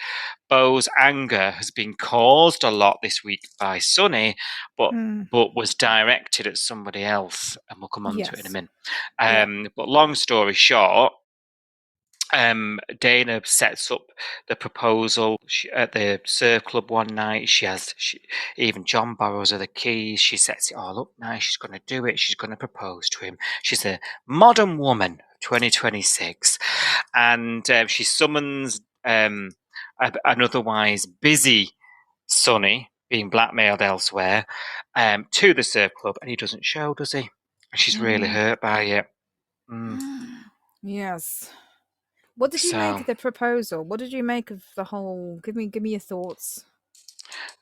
Beau's anger has been caused a lot this week by Sonny, but was directed at somebody else, and we'll come on to it in a minute. But long story short, Dana sets up the proposal at the surf club one night. Even John borrows her the keys. She sets it all up nice. She's going to do it. She's going to propose to him. She's a modern woman, 2026. And she summons an otherwise busy Sonny, being blackmailed elsewhere, to the surf club. And he doesn't show, does he? And she's really hurt by it. Yes. What did you make of the proposal? What did you make of the whole? Give me your thoughts.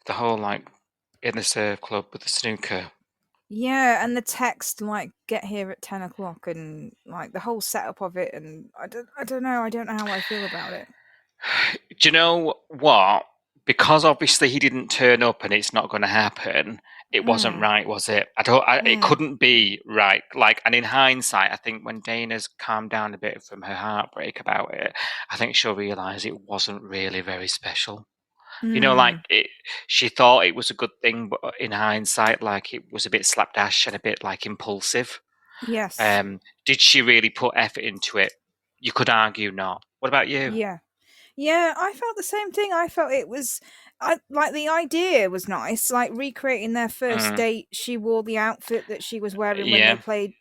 The whole, like, in the surf club with the snooker. Yeah, and the text, like, get here at 10 o'clock, and like the whole setup of it, and I don't know how I feel about it. Do you know what? Because obviously he didn't turn up and it's not going to happen, it wasn't right, was it? It couldn't be right. Like, and in hindsight, I think when Dana's calmed down a bit from her heartbreak about it, I think she'll realise it wasn't really very special. You know, like, she thought it was a good thing, but in hindsight, like, it was a bit slapdash and a bit, like, impulsive. Yes. Did she really put effort into it? You could argue not. What about you? Yeah, I felt the same thing. I felt it was, like, the idea was nice, like recreating their first date. She wore the outfit that she was wearing when they played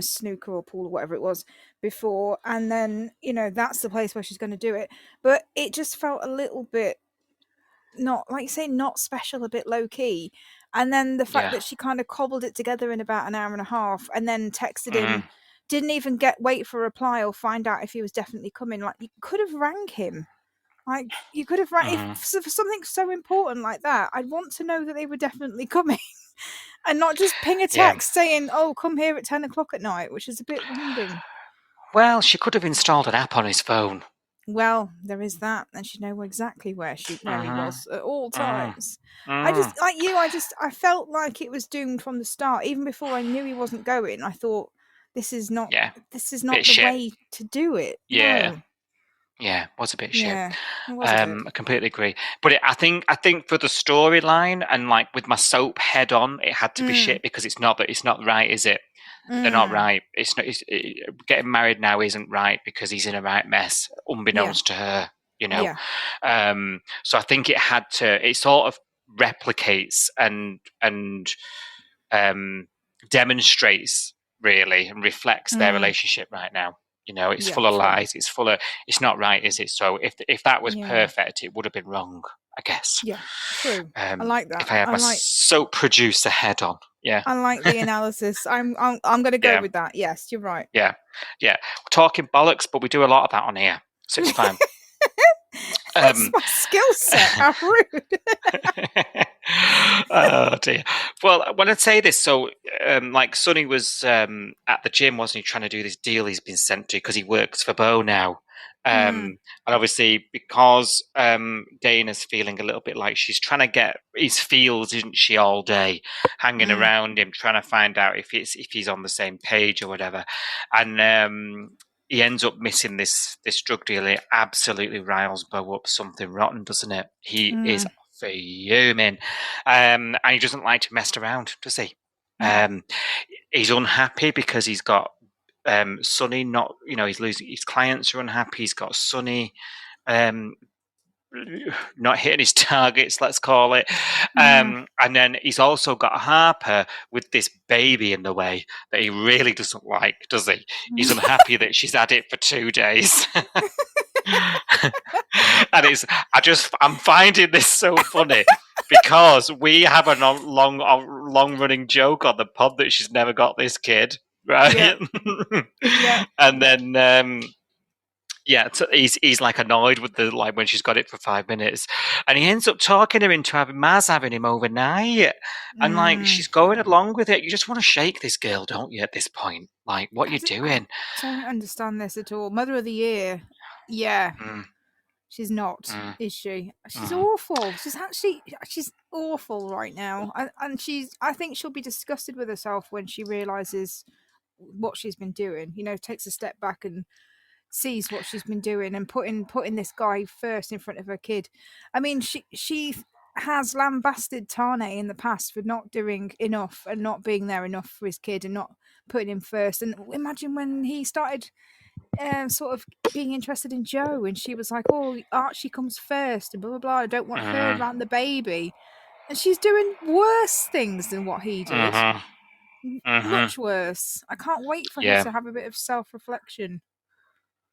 snooker or pool or whatever it was before, and then, you know, that's the place where she's going to do it. But it just felt a little bit not, like you say, not special, a bit low key. And then the fact that she kind of cobbled it together in about an hour and a half, and then texted him. Didn't even wait for a reply or find out if he was definitely coming. Like, you could have rang him. Like, you could have rang for something so important like that. I'd want to know that they were definitely coming, and not just ping a text saying, "Oh, come here at 10 o'clock at night," which is a bit random. Well, she could have installed an app on his phone. Well, there is that, and she'd know exactly where he was at all times. I just, like you, I felt like it was doomed from the start. Even before I knew he wasn't going, I thought, this is not the way to do it. Yeah. No. Yeah, was a bit shit. Yeah, it was a bit. I completely agree. But I think for the storyline and like with my soap head on, it had to be shit because it's not right, is it? They're not right. It's not. Getting married now isn't right because he's in a right mess, unbeknownst to her. You know. Yeah. So I think it had to. It sort of replicates and demonstrates really and reflects their relationship right now. You know, it's full of true. lies. It's not right, is it? So if that was Yeah. perfect, it would have been wrong, I guess. Yeah, true. I like that. If I had my soap producer head on, yeah. I like the analysis. I'm going to go with that. Yes, you're right. Yeah. We're talking bollocks, but we do a lot of that on here, so it's fine. That's my skill set. How rude. Oh dear. Well, when I say this, so like Sonny was at the gym, wasn't he, trying to do this deal he's been sent to because he works for Beau now. And obviously because Dana's feeling a little bit like she's trying to get his feels, isn't she, all day, hanging around him, trying to find out if he's on the same page or whatever. And he ends up missing this drug deal. It absolutely riles Beau up something rotten, doesn't it? He is fuming. And he doesn't like to mess around, does he? He's unhappy because he's got Sonny not, he's losing, his clients are unhappy. He's got Sonny not hitting his targets, let's call it. And then he's also got Harper with this baby in the way that he really doesn't like, does he? He's unhappy that she's had it for 2 days. And I'm finding this so funny because we have a long running joke on the pod that she's never got this kid, right? Yeah. And then so he's like annoyed with when she's got it for 5 minutes, and he ends up talking her into having him overnight, and like she's going along with it. You just want to shake this girl, don't you? At this point, like, what are you doing? I don't understand this at all. Mother of the Year, yeah. She's not, is she? She's awful. She's awful right now, and I think she'll be disgusted with herself when she realizes what she's been doing. Takes a step back and sees what she's been doing and putting this guy first in front of her kid. I mean, she has lambasted Tane in the past for not doing enough and not being there enough for his kid and not putting him first. And imagine when he started sort of being interested in Joe, and she was like, "Oh, Archie comes first, and blah blah blah. I don't want her around the baby," and she's doing worse things than what he did. Much worse. I can't wait for her to have a bit of self-reflection.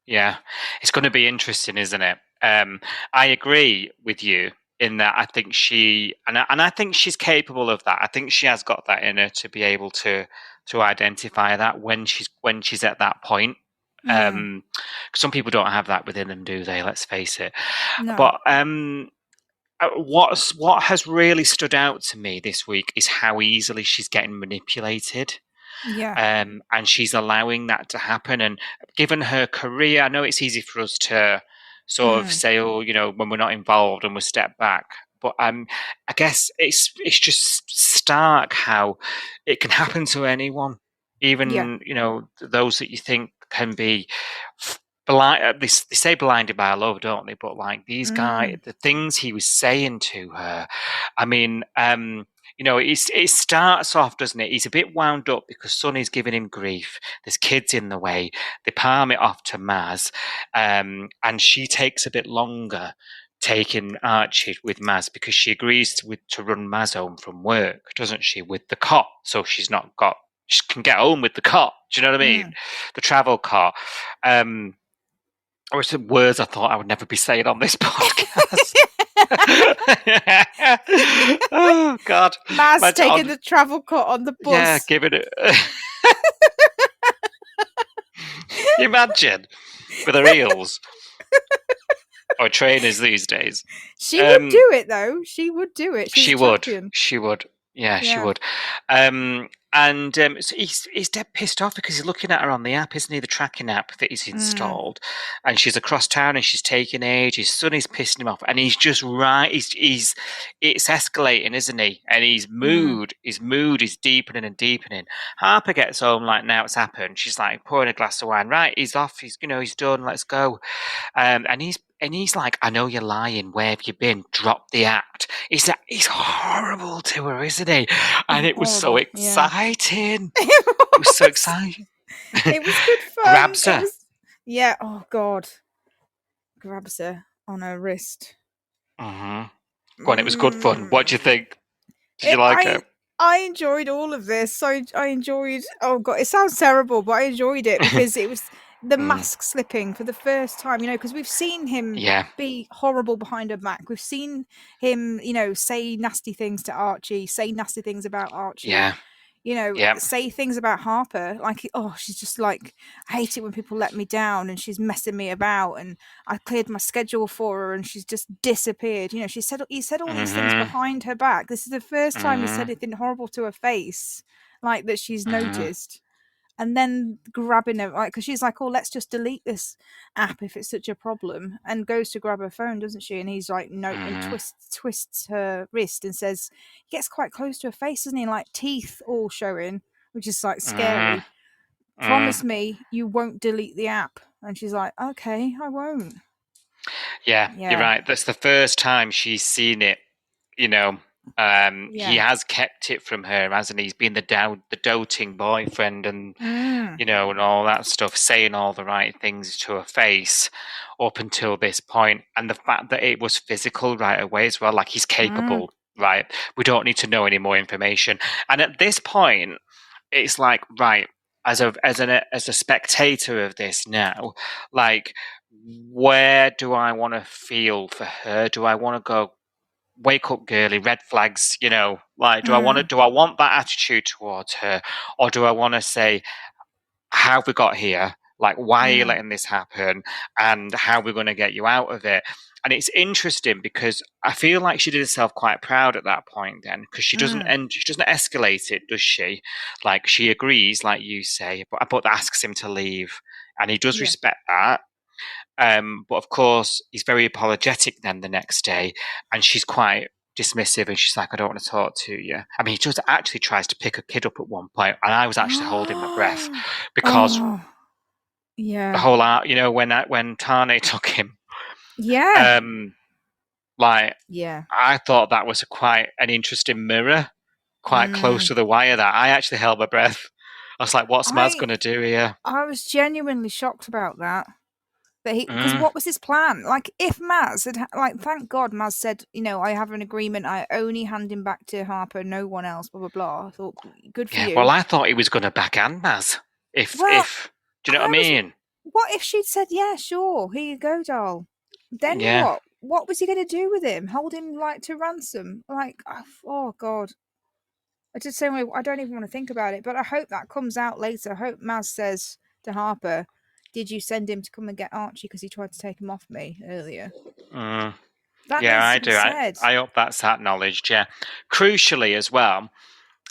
Yeah, it's going to be interesting, isn't it? I agree with you in that I think I think she's capable of that. I think she has got that in her to be able to identify that when she's at that point. Some people don't have that within them, do they? Let's face it. No. But what has really stood out to me this week is how easily she's getting manipulated. Yeah. And she's allowing that to happen. And given her career, I know it's easy for us to sort of say, when we're not involved and we step back. But I guess it's just stark how it can happen to anyone, even those that you think can be blind. They say blinded by love, don't they? But like these guys, the things he was saying to her, I mean. It starts off, doesn't it? He's a bit wound up because Sonny's giving him grief. There's kids in the way. They palm it off to Maz, and she takes a bit longer taking Archie with Maz because she agrees to run Maz home from work, doesn't she, with the cot? So she can get home with the cot. Do you know what I mean? The travel cot. Or some words I thought I would never be saying on this podcast. Oh God! Maz taking the travel cot on the bus. Yeah, giving it. Imagine with her heels or trainers these days. She would do it though. She would do it. She would. Yeah, she would. And so he's dead pissed off because he's looking at her on the app, isn't he? The tracking app that he's installed, and she's across town and she's taking age. His son is pissing him off, and he's just right. He's it's escalating, isn't he? And his mood is deepening and deepening. Harper gets home like now it's happened. She's like pouring a glass of wine. Right, he's off. He's he's done. Let's go. And he's like, I know you're lying. Where have you been? Drop the act. He's horrible to her, isn't he? And it was so exciting. It was so exciting. It was good fun. Grabs her. Yeah. Oh God. Grabs her on her wrist. Mm-hmm. Go on, it was good fun. What do you think? Did you like it? I enjoyed all of this. I enjoyed. Oh God, it sounds terrible, but I enjoyed it because it was the mask slipping for the first time. Because we've seen him be horrible behind her back. We've seen him, say nasty things to Archie, say nasty things about Archie. Yeah. Say things about Harper, like, oh, she's just like, I hate it when people let me down and she's messing me about and I cleared my schedule for her and she's just disappeared. He said all these things behind her back. This is the first time he said anything horrible to her face, like that she's noticed. And then grabbing her, like, because she's like, oh, let's just delete this app if it's such a problem, and goes to grab her phone, doesn't she? And he's like, no, and twists her wrist and says, he gets quite close to her face, doesn't he? Like teeth all showing, which is like scary. Promise me you won't delete the app. And she's like, okay, I won't. Yeah, you're right. That's the first time she's seen it, He has kept it from her, hasn't he? He's been the doting boyfriend and and all that stuff, saying all the right things to her face up until this point. And the fact that it was physical right away as well, like he's capable, right? We don't need to know any more information. And at this point, it's like, right, as a spectator of this now, like, where do I want to feel for her? Do I want to go, wake up girly, red flags, like, do I want that attitude towards her, or do I want to say, how have we got here? Like, why are you letting this happen? And how are we going to get you out of it? And it's interesting because I feel like she did herself quite proud at that point then, because she doesn't escalate it, does she? Like, she agrees, like you say, but asks him to leave, and he does respect that. But of course, he's very apologetic then the next day, and she's quite dismissive, and she's like, I don't want to talk to you. I mean, he just actually tries to pick a kid up at one point, and I was actually holding my breath because the whole art, when Tane took him, I thought that was quite an interesting mirror, quite close to the wire. That I actually held my breath. I was like, what's Maz going to do here? I was genuinely shocked about that. Because what was his plan? Like, if Maz had, thank God Maz said, I have an agreement. I only hand him back to Harper, no one else. Blah blah blah. I thought, good for you. Well, I thought he was going to backhand Maz. If do you know what I mean? What if she'd said, yeah, sure, here you go, doll. Then what? What was he going to do with him? Hold him to ransom? Like, oh God. I just say I don't even want to think about it. But I hope that comes out later. I hope Maz says to Harper, did you send him to come and get Archie because he tried to take him off me earlier? I do. I hope that's acknowledged, yeah. Crucially as well,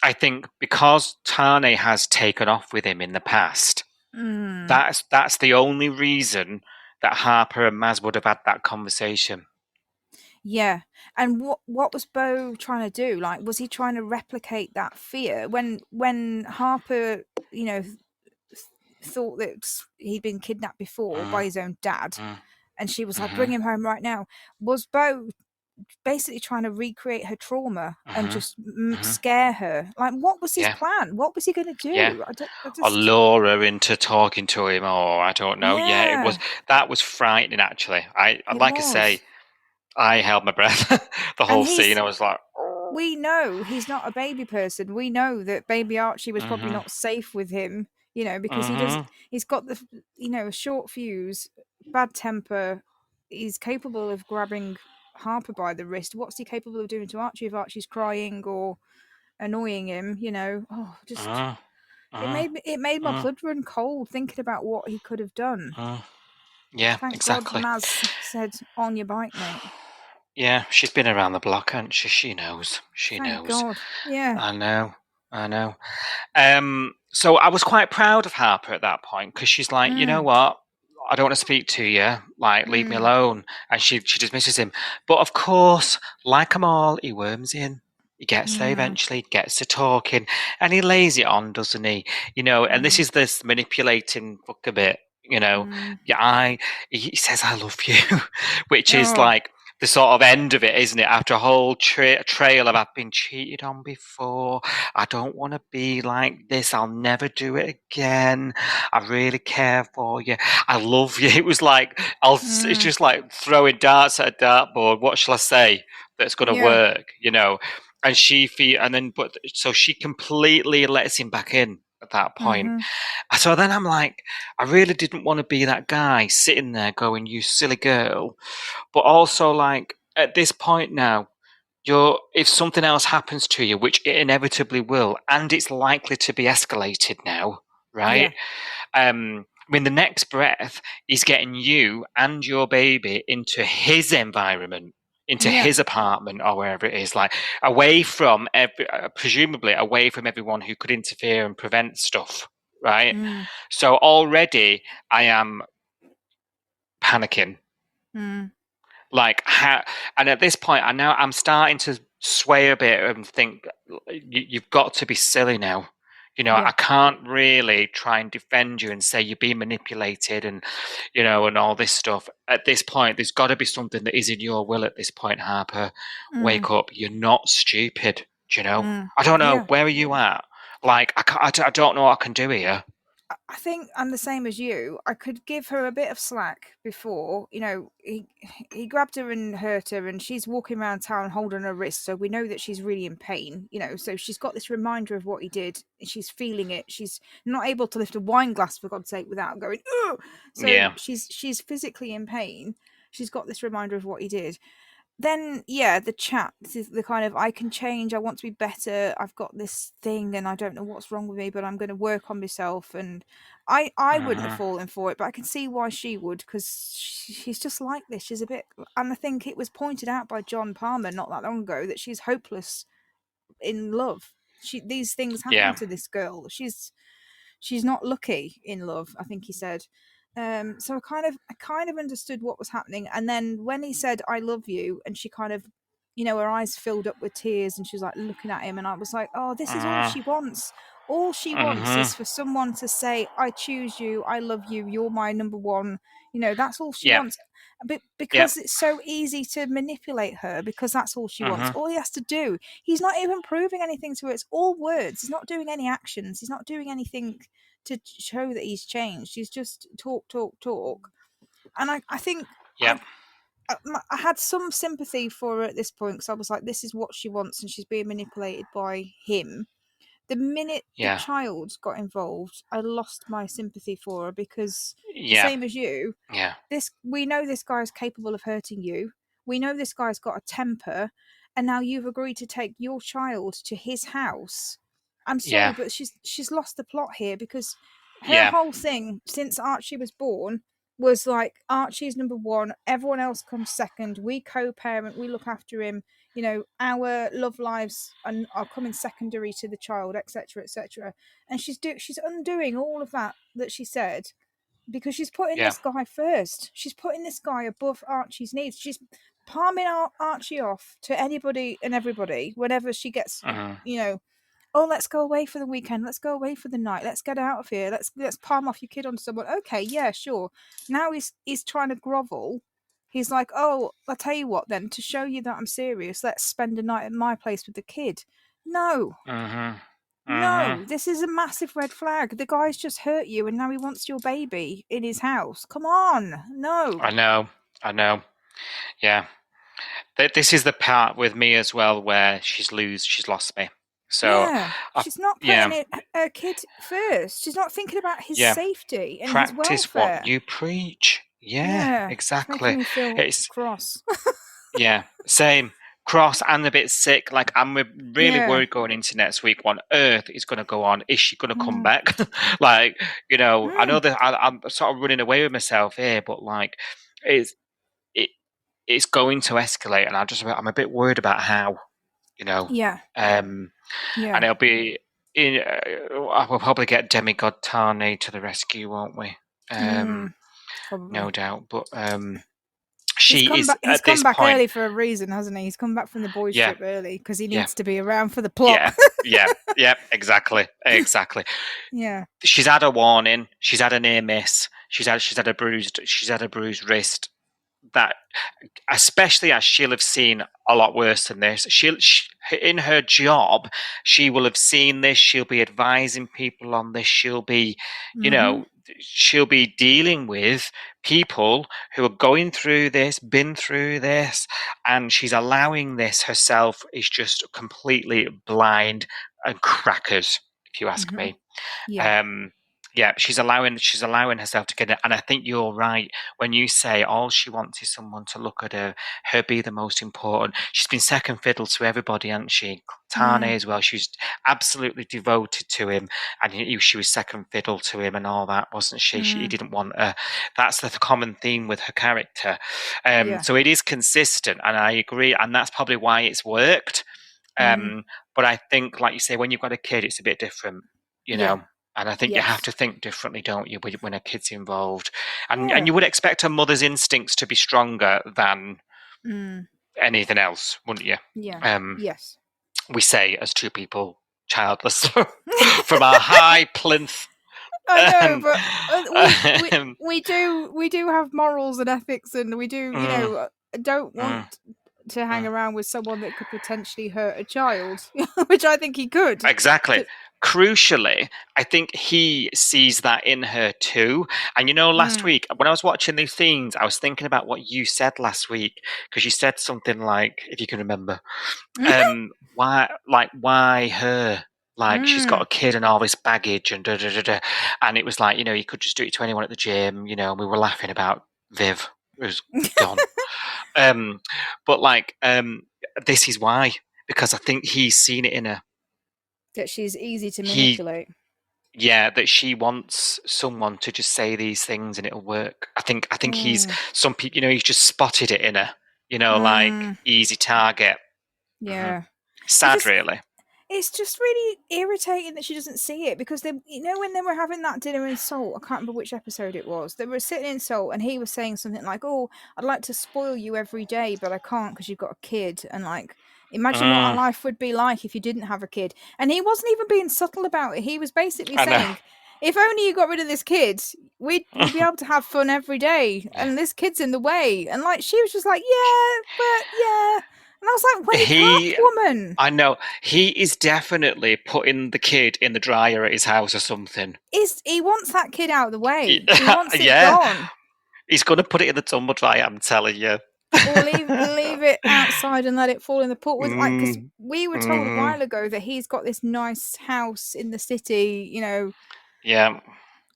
I think because Tane has taken off with him in the past, that's the only reason that Harper and Maz would have had that conversation. Yeah. And what was Beau trying to do? Like, was he trying to replicate that fear? When Harper, thought that he'd been kidnapped before by his own dad, and she was like, bring him home right now. Was Beau basically trying to recreate her trauma and just scare her? Like, what was his plan? What was he going to do? Yeah. Or lure her into talking to him, or I don't know. Yeah, that was frightening, actually. I say, I held my breath the whole scene. I was like, we know he's not a baby person. We know that baby Archie was probably not safe with him, because he's got the, a short fuse, bad temper. He's capable of grabbing Harper by the wrist. What's he capable of doing to Archie if Archie's crying or annoying him? It made my blood run cold thinking about what he could have done. Yeah, Thank exactly. God Maz said, on your bike, mate. Yeah, she's been around the block, hasn't she? She knows. She knows. God. Yeah. I know. So I was quite proud of Harper at that point because she's like, you know what? I don't want to speak to you. Like, leave me alone. And she dismisses him. But of course, like them all, he worms in. He gets there eventually, gets to talking, and he lays it on, doesn't he? And this is this manipulating fuck a bit. He says, I love you, which is like the sort of end of it, isn't it? After a whole trail of I've been cheated on before. I don't want to be like this. I'll never do it again. I really care for you. I love you. It was like, it's just like throwing darts at a dartboard. What shall I say that's going to work, And so she completely lets him back in at that point. So then I'm like, I really didn't want to be that guy sitting there going, you silly girl. But also, like, at this point now, if something else happens to you, which it inevitably will, and it's likely to be escalated now, right? I mean, the next breath is getting you and your baby into his environment, into his apartment or wherever it is, like away from presumably away from everyone who could interfere and prevent stuff, right? So already I am panicking. Like how, and at this point, I'm starting to sway a bit and think you've got to be silly now. I can't really try and defend you and say you're being manipulated and and all this stuff. At this point, there's got to be something that is in your will. At this point, Harper, wake up. You're not stupid. Do you know? I don't know. Where are you at? Like I don't know what I can do here. I think I'm the same as you. I could give her a bit of slack before, he grabbed her and hurt her, and she's walking around town holding her wrist, so we know that she's really in pain, so she's got this reminder of what he did. She's feeling it. She's not able to lift a wine glass, for God's sake, without going, ugh! So she's physically in pain. She's got this reminder of what he did. Then the chat, this is the kind of, I can change, I want to be better, I've got this thing and I don't know what's wrong with me, but I'm going to work on myself. And I wouldn't have fallen for it, but I can see why she would, because she's just like this. She's a bit, and I think it was pointed out by John Palmer not that long ago that she's hopeless in love. These things happen to this girl. She's not lucky in love, I think he said. So I kind of understood what was happening. And then when he said, I love you, and she kind of, her eyes filled up with tears and she was like looking at him, and I was like, oh, this is all she wants. All she wants is for someone to say, I choose you, I love you, you're my number one. That's all she wants. But because it's so easy to manipulate her, because that's all she wants. All he has to do, he's not even proving anything to her. It's all words. He's not doing any actions. He's not doing anything to show that he's changed. He's just talk. And I think I had some sympathy for her at this point, because I was like, this is what she wants, and she's being manipulated by him. The minute the child got involved, I lost my sympathy for her, because same as you, we know this guy's capable of hurting you. We know this guy's got a temper, and now you've agreed to take your child to his house. I'm sorry, but she's lost the plot here, because her whole thing since Archie was born was like, Archie's number one, everyone else comes second, we co-parent, we look after him, our love lives are coming secondary to the child, etc., etc. And she's undoing all of that she said, because she's putting this guy first. She's putting this guy above Archie's needs. She's palming Archie off to anybody and everybody whenever she gets, oh, let's go away for the weekend. Let's go away for the night. Let's get out of here. Let's palm off your kid on someone. Okay, yeah, sure. Now he's trying to grovel. He's like, oh, I'll tell you what then, to show you that I'm serious, let's spend a night at my place with the kid. No. No, this is a massive red flag. The guy's just hurt you, and now he wants your baby in his house. Come on. No. I know. Yeah. This is the part with me as well where she's lost me. So she's not putting her kid first. She's not thinking about his safety and his welfare. Practice what you preach. Yeah, exactly. It's making me feel cross. Same. Cross and a bit sick. Like, I'm really worried going into next week. What on earth is going to go on? Is she going to come back? Like, I know that I'm sort of running away with myself here, but like, it's going to escalate, and I'm a bit worried about how. And it'll be we'll probably get demigod Tane to the rescue, won't we? Probably. No doubt. But He's she come is back. He's at come this back point. early for a reason, hasn't he? He's come back from the boys' Yeah. trip early because he Yeah. needs to be around for the plot. Yeah, exactly. Yeah. She's had a warning. She's had a near miss. She's had a bruised wrist. That, especially as she'll have seen a lot worse than this. In her job, she will have seen this. She'll be advising people on this. She'll be, she'll be dealing with people who are going through this, been through this, and she's allowing this herself is just completely blind and crackers, if you ask me. Yeah. She's allowing herself to get it, and I think you're right when you say all she wants is someone to look at her be the most important. She's been second fiddle to everybody, hasn't she? Tane as well. She was absolutely devoted to him, and she was second fiddle to him, and all that, wasn't she? He didn't want her. That's the common theme with her character. So it is consistent, and I agree, and that's probably why it's worked. But I think, like you say, when you've got a kid, it's a bit different, you know. And I think you have to think differently, don't you, when a kid's involved? And you would expect a mother's instincts to be stronger than anything else, wouldn't you? Yeah. Yes. We say as two people childless from our high plinth. I know, but we do have morals and ethics, and we do, don't want to hang around with someone that could potentially hurt a child, which I think he could. Exactly. Crucially, I think he sees that in her too. And last week when I was watching these scenes, I was thinking about what you said last week, because you said something like, if you can remember, why her? Like, she's got a kid and all this baggage and and it was like, you could just do it to anyone at the gym, and we were laughing about Viv, who's gone. But this is why, because I think he's seen it in her. That she's easy to manipulate. That she wants someone to just say these things and it'll work. I think he's some people, he's just spotted it in her, like easy target. Yeah. Sad, really. It's just really irritating that she doesn't see it, because they, when they were having that dinner in Salt, I can't remember which episode it was. They were sitting in Salt and he was saying something like, "Oh, I'd like to spoil you every day, but I can't because you've got a kid." And imagine what our life would be like if you didn't have a kid. And he wasn't even being subtle about it. He was basically saying, if only you got rid of this kid, we'd be able to have fun every day. And this kid's in the way. And she was just like, yeah. And I was like, wake up, woman. I know. He is definitely putting the kid in the dryer at his house or something. He wants that kid out of the way. He wants it gone. He's going to put it in the tumble dryer, I'm telling you. Or leave it outside and let it fall in the pool. Because we were told a while ago that he's got this nice house in the city,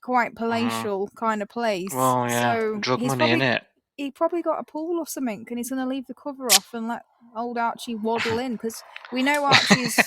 quite palatial kind of place. Well, yeah, so drug money, innit? He probably got a pool or something, and he's going to leave the cover off and let old Archie waddle in, because we know Archie's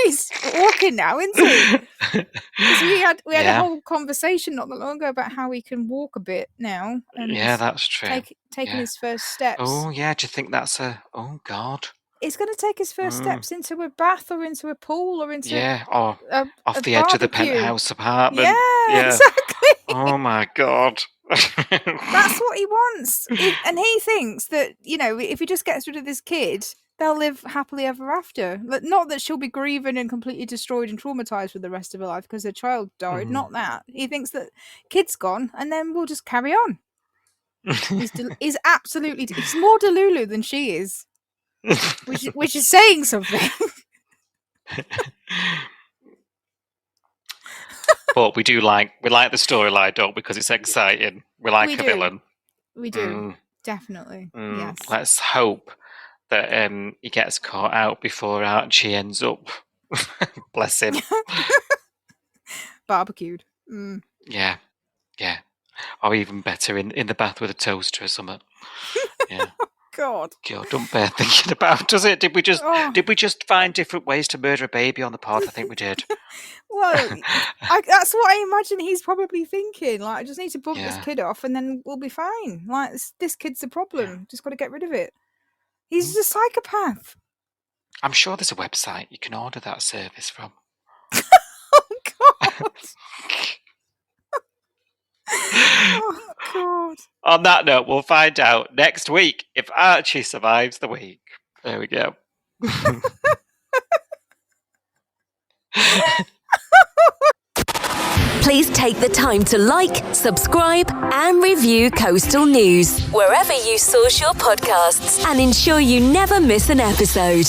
he's walking now, isn't he? Because we had a whole conversation not that long ago about how he can walk a bit now. And that's true. Taking his first steps. Oh yeah, do you think that's oh God? He's going to take his first steps into a bath or into a pool or into or off the edge of the penthouse apartment. Yeah, exactly. Oh my God. That's what he wants. And he thinks that, if he just gets rid of this kid, they'll live happily ever after. Not that she'll be grieving and completely destroyed and traumatized for the rest of her life because her child died. Not that. He thinks that kid's gone and then we'll just carry on. He's absolutely... He's more Delulu than she is. Which is saying something. But we like the storyline, don't we? Because it's exciting. We like a villain. We do. Definitely. Yes. Let's hope that he gets caught out before Archie ends up. Bless him. Barbecued. Yeah. Or even better, in the bath with a toaster or something. Yeah. God, don't bear thinking about, does it? Did we just find different ways to murder a baby on the pod? I think we did. Well, that's what I imagine he's probably thinking. I just need to bump this kid off, and then we'll be fine. This kid's the problem. Just got to get rid of it. He's a psychopath. I'm sure there's a website you can order that service from. Oh, God. On that note, we'll find out next week if Archie survives the week. There we go. Please take the time to like, subscribe, and review Coastal News wherever you source your podcasts and ensure you never miss an episode.